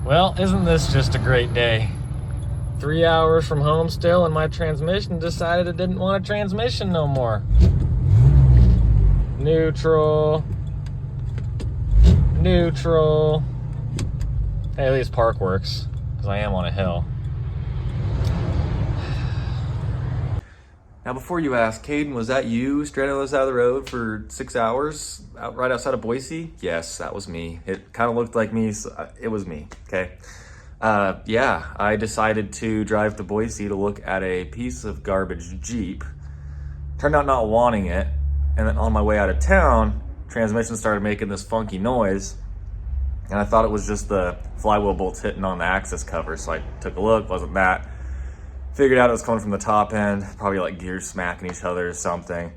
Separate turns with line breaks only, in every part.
Well, isn't this just a great day? 3 hours from home still, and my transmission decided it didn't want a transmission no more. Neutral. Neutral. Hey, at least park works, because I am on a hill.
Now, before you ask, Caden, was that you stranded on the side of the road for 6 hours right outside of Boise? Yes, that was me. It kind of looked like me, so it was me, okay? Yeah, I decided to drive to Boise to look at a piece of garbage Jeep. Turned out not wanting it, and then on my way out of town, transmission started making this funky noise, and I thought it was just the flywheel bolts hitting on the access cover, so I took a look, wasn't that. Figured out it was coming from the top end, probably like gears smacking each other or something.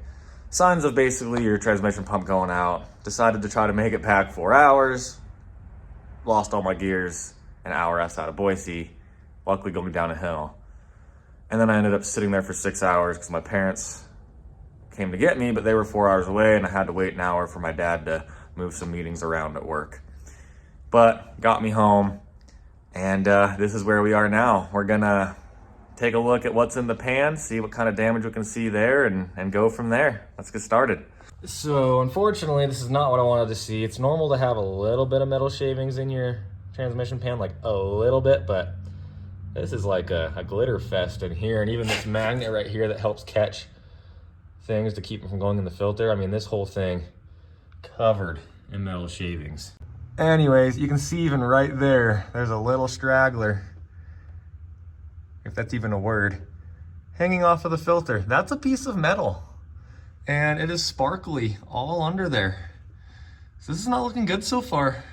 Signs of basically your transmission pump going out. Decided to try to make it back 4 hours. Lost all my gears an hour outside of Boise, luckily going down a hill. And then I ended up sitting there for 6 hours because my parents came to get me, but they were 4 hours away and I had to wait an hour for my dad to move some meetings around at work. But got me home, and this is where we are now. We're gonna take a look at what's in the pan, see what kind of damage we can see there, and go from there. Let's get started.
So unfortunately, this is not what I wanted to see. It's normal to have a little bit of metal shavings in your transmission pan, like a little bit, but this is like a glitter fest in here. And even this magnet right here that helps catch things to keep them from going in the filter. I mean, this whole thing covered in metal shavings. Anyways, you can see even right there, there's a little straggler, if that's even a word, hanging off of the filter. That's a piece of metal, and it is sparkly all under there. So this is not looking good so far.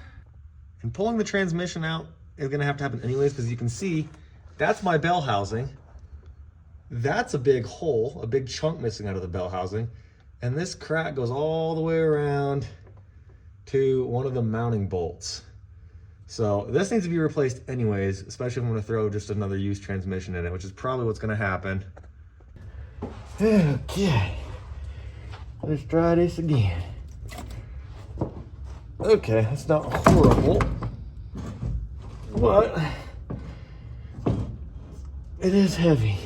And pulling the transmission out is gonna have to happen anyways, because you can see that's my bell housing. That's a big hole, a big chunk missing out of the bell housing. And this crack goes all the way around to one of the mounting bolts. So this needs to be replaced anyways, especially if I'm gonna throw just another used transmission in it, which is probably what's gonna happen. Okay, let's try this again. Okay, that's not horrible, but it is heavy.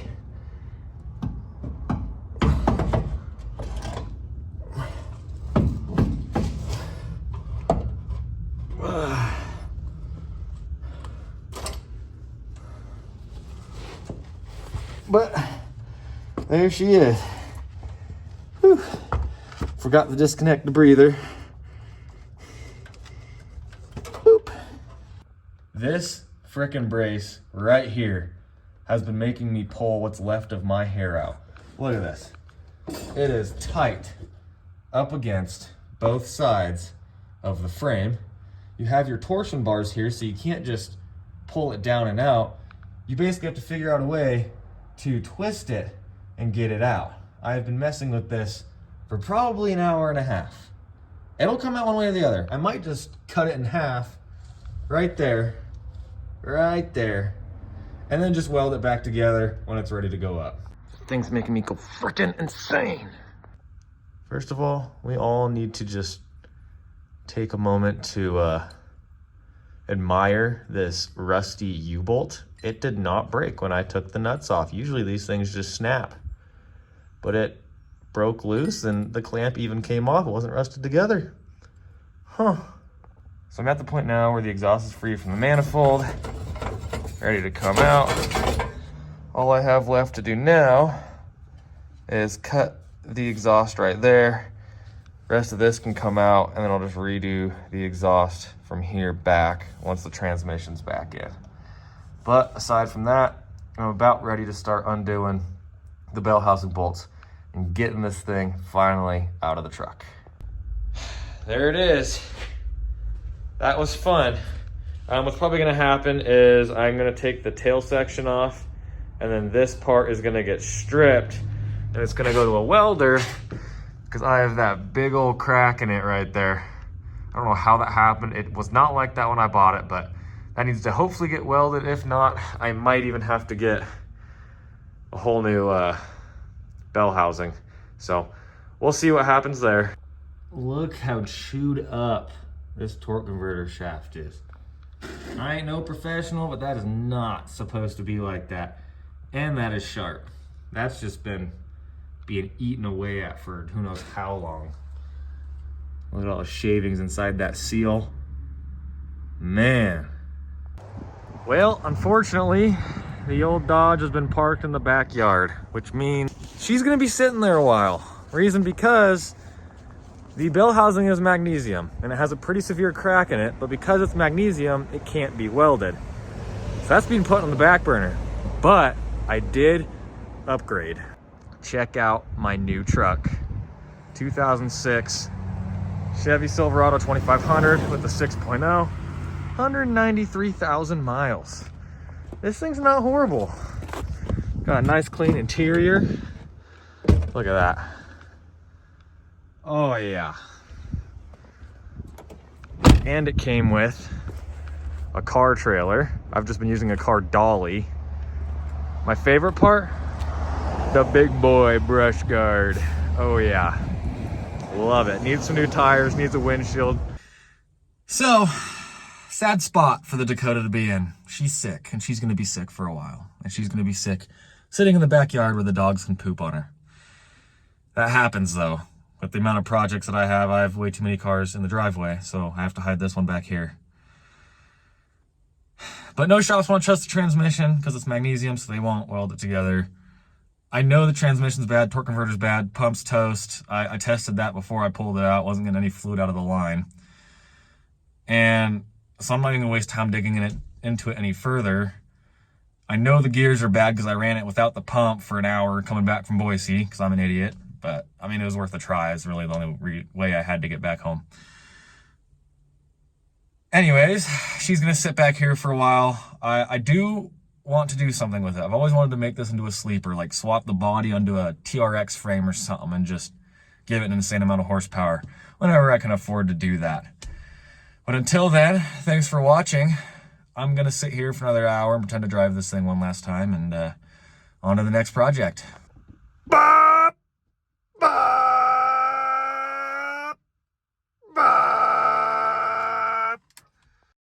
But there she is. Whew. Forgot to disconnect the breather. Boop. This frickin' brace right here has been making me pull what's left of my hair out. Look at this. It is tight up against both sides of the frame. You have your torsion bars here, so you can't just pull it down and out. You basically have to figure out a way to twist it and get it out. I've been messing with this for probably an hour and a half. It'll come out one way or the other. I might just cut it in half right there, and then just weld it back together when it's ready to go up. This thing's making me go freaking insane. First of all, we all need to just take a moment to admire this rusty U-bolt. It did not break when I took the nuts off. Usually these things just snap, but it broke loose and the clamp even came off. It wasn't rusted together. Huh. So I'm at the point now where the exhaust is free from the manifold, ready to come out. All I have left to do now is cut the exhaust right there. Rest of this can come out, and then I'll just redo the exhaust from here back once the transmission's back in. But aside from that, I'm about ready to start undoing the bell housing bolts and getting this thing finally out of the truck. There it is. That was fun. What's probably gonna happen is I'm gonna take the tail section off, and then this part is gonna get stripped, and it's gonna go to a welder because I have that big old crack in it right there. I don't know how that happened. It was not like that when I bought it, but that needs to hopefully get welded. If not, I might even have to get a whole new bell housing. So we'll see what happens there. Look how chewed up this torque converter shaft is. I ain't no professional, but that is not supposed to be like that. And that is sharp. That's just been being eaten away at for who knows how long. Look at all the shavings inside that seal. Man. Well, unfortunately, the old Dodge has been parked in the backyard, which means she's gonna be sitting there a while. Reason because the bell housing is magnesium and it has a pretty severe crack in it, but because it's magnesium, it can't be welded. So that's being put on the back burner. But I did upgrade. Check out my new truck. 2006 Chevy Silverado 2500 with the 6.0, 193,000 miles. This thing's not horrible. Got a nice clean interior. Look at that. Oh yeah. And it came with a car trailer. I've just been using a car dolly. My favorite part, the big boy brush guard. Oh yeah. Love it. Needs some new tires, needs a windshield. So, sad spot for the Dakota to be in. She's sick, and she's gonna be sick for a while. And she's gonna be sick sitting in the backyard where the dogs can poop on her. That happens though. With the amount of projects that I have way too many cars in the driveway, so I have to hide this one back here. But no shops want to trust the transmission because it's magnesium, so they won't weld it together. I know the transmission's bad, torque converter's bad, pump's toast. I tested that before I pulled it out. Wasn't getting any fluid out of the line. And so I'm not even gonna waste time digging into it any further. I know the gears are bad because I ran it without the pump for an hour coming back from Boise because I'm an idiot. But I mean, it was worth a try. It's really the only way I had to get back home. Anyways, she's gonna sit back here for a while. I do want to do something with it. I've always wanted to make this into a sleeper, like swap the body onto a TRX frame or something and just give it an insane amount of horsepower whenever I can afford to do that. But until then, thanks for watching. I'm gonna sit here for another hour and pretend to drive this thing one last time and on to the next project.